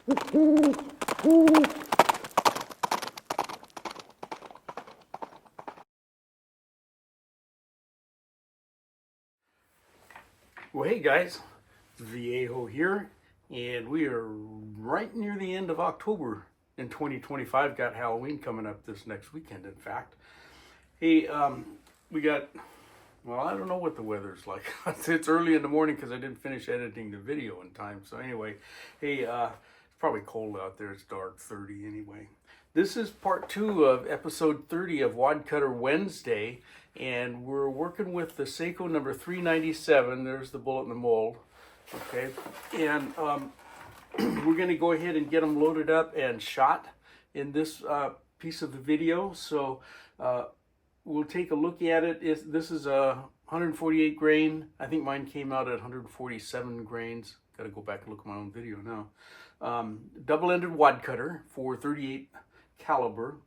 Well, hey guys, it's Viejo here, and we are right near the end of October in 2025. Got Halloween coming up this next weekend, in fact. Hey, we got, well, I don't know what the weather's like. It's early in the morning because I didn't finish editing the video in time. So anyway, hey, it's probably cold out there. It's dark, 30 anyway. This is part 2 of episode 30 of Wadcutter Wednesday, and we're working with the Saeco number 397. There's the bullet in the mold, okay? And we're going to go ahead and get them loaded up and shot in this piece of the video. So we'll take a look at it. This is a 148 grain. I think mine came out at 147 grains. Got to go back and look at my own video now. Double-ended wadcutter for 38 caliber.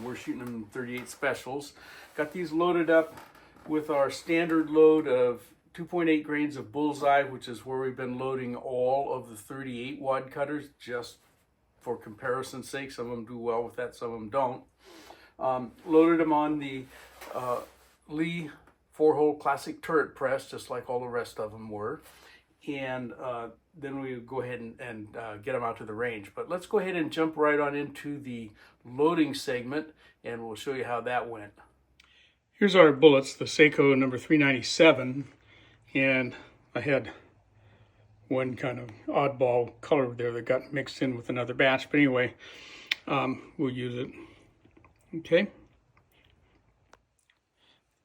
We're shooting them 38 specials. Got these loaded up with our standard load of 2.8 grains of bullseye, which is where we've been loading all of the 38 wadcutters, just for comparison's sake. Some of them do well with that, some of them don't. Loaded them on the Lee 4-hole classic turret press, just like all the rest of them were. And then we go ahead and get them out to the range. But let's go ahead and jump right on into the loading segment, and we'll show you how that went. Here's our bullets, the Saeco number 397, and I had one kind of oddball color there that got mixed in with another batch. But anyway, we'll use it. Okay.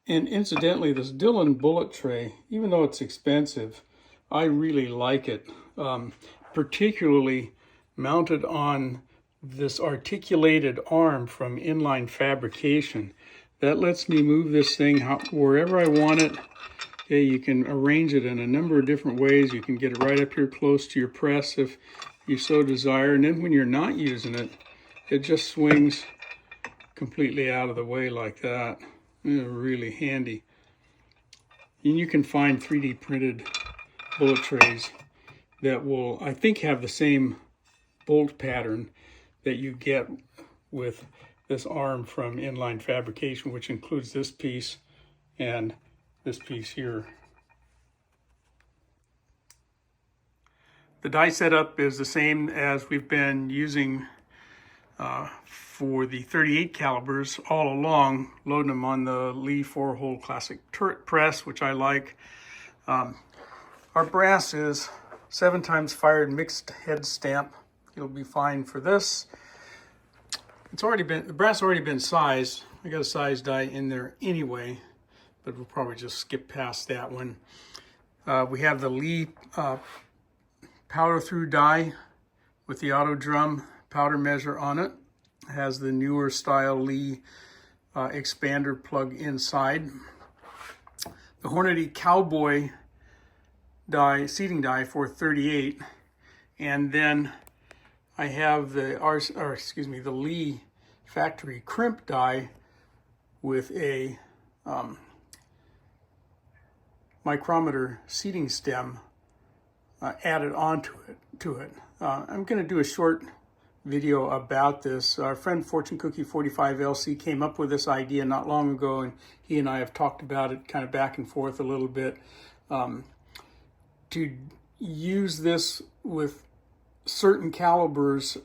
And incidentally, this Dillon bullet tray, even though it's expensive, I really like it, particularly mounted on this articulated arm from Inline Fabrication. That lets me move this thing wherever I want it. Okay, you can arrange it in a number of different ways. You can get it right up here close to your press if you so desire. And then when you're not using it, it just swings completely out of the way like that. It's really handy. And you can find 3D printed bullet trays that will, I think, have the same bolt pattern that you get with this arm from Inline Fabrication, which includes this piece and this piece here. The die setup is the same as we've been using for the 38 calibers all along, loading them on the Lee 4-hole classic turret press, which I like. Our brass is 7 times fired mixed head stamp. It'll be fine for this. The brass already been sized. I got a size die in there anyway, but we'll probably just skip past that one. We have the Lee powder through die with the auto drum powder measure on it. It has the newer style Lee expander plug inside. The Hornady Cowboy die, seating die for 38, and then I have the the Lee factory crimp die with a micrometer seating stem added onto it. I'm going to do a short video about this. Our friend Fortune Cookie 45 LC came up with this idea not long ago, and he and I have talked about it kind of back and forth a little bit. To use this with certain calibers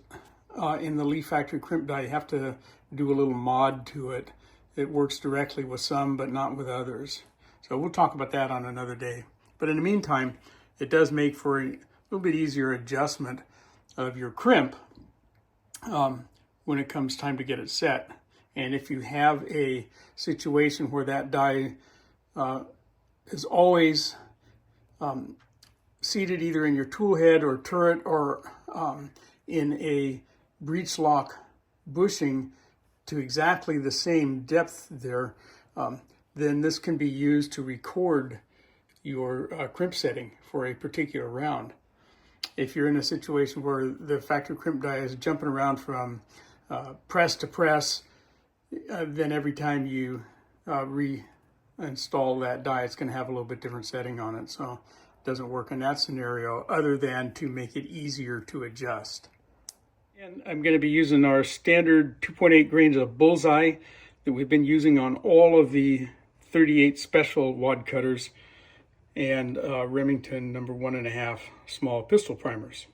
in the Lee factory crimp die, you have to do a little mod to it. It works directly with some, but not with others. So we'll talk about that on another day. But in the meantime, it does make for a little bit easier adjustment of your crimp when it comes time to get it set. And if you have a situation where that die is always seated either in your tool head or turret or in a breech lock bushing to exactly the same depth there, then this can be used to record your crimp setting for a particular round. If you're in a situation where the factory crimp die is jumping around from press to press, then every time you reinstall that die, it's going to have a little bit different setting on it. So doesn't work in that scenario other than to make it easier to adjust. And I'm going to be using our standard 2.8 grains of bullseye that we've been using on all of the 38 special wad cutters and Remington number 1.5 small pistol primers.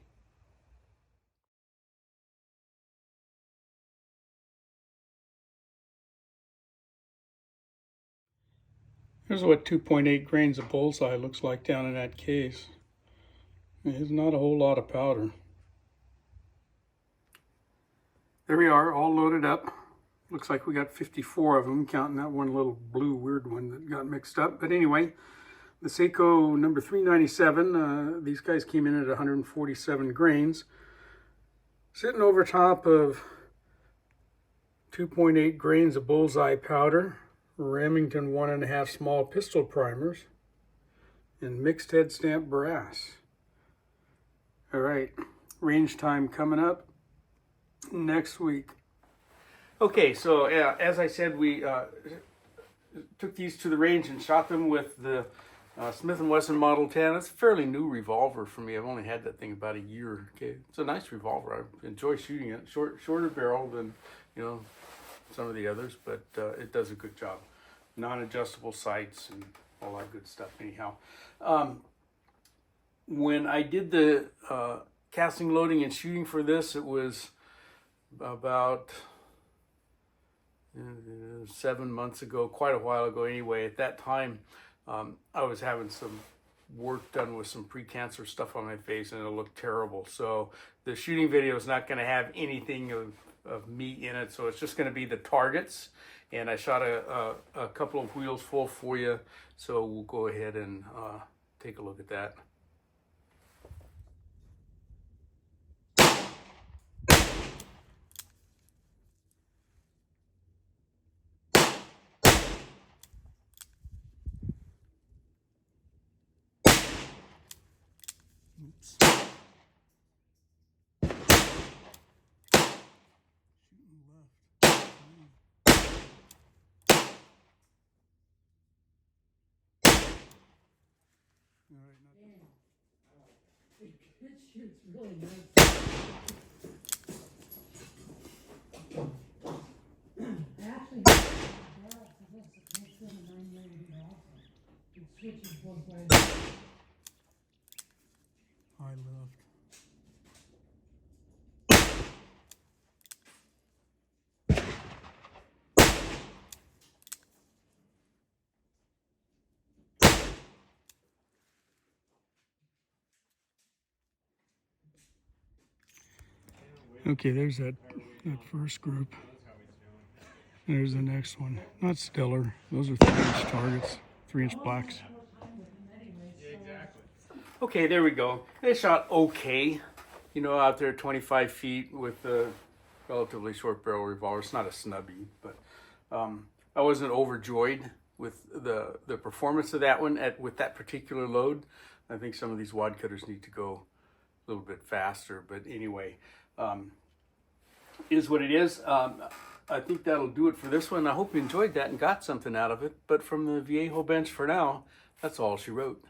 Here's what 2.8 grains of bullseye looks like down in that case. There's not a whole lot of powder. There we are, all loaded up. Looks like we got 54 of them, counting that one little blue weird one that got mixed up. But anyway, the Saeco number 397, these guys came in at 147 grains. Sitting over top of 2.8 grains of bullseye powder, Remington 1.5 small pistol primers, and mixed head stamp brass. All right, range time coming up next week. Okay, so as I said, we took these to the range and shot them with the Smith & Wesson Model 10. It's a fairly new revolver for me. I've only had that thing about a year. Okay, it's a nice revolver. I enjoy shooting it. Shorter barrel than some of the others, but it does a good job. Non-adjustable sights and all that good stuff. Anyhow, when I did the casting, loading, and shooting for this, it was about 7 months ago, quite a while ago anyway. At that time, I was having some work done with some pre-cancer stuff on my face and it looked terrible. So the shooting video is not going to have anything of me in it. So it's just going to be the targets. And I shot a couple of wheels full for you. So we'll go ahead and take a look at that. Oops. Shooting left. All right, not It shoots really nice. Actually, barrel for this, it makes it a 9mm also. It switches both ways. high left. Okay, there's that first group. There's the next one. Not stellar. Those are 3-inch targets, 3-inch blacks. Okay, there we go. They shot okay, out there 25 feet with a relatively short barrel revolver. It's not a snubby, but I wasn't overjoyed with the performance of that one with that particular load. I think some of these wad cutters need to go a little bit faster, but anyway, is what it is. I think that'll do it for this one. I hope you enjoyed that and got something out of it. But from the Viejo bench for now, that's all she wrote.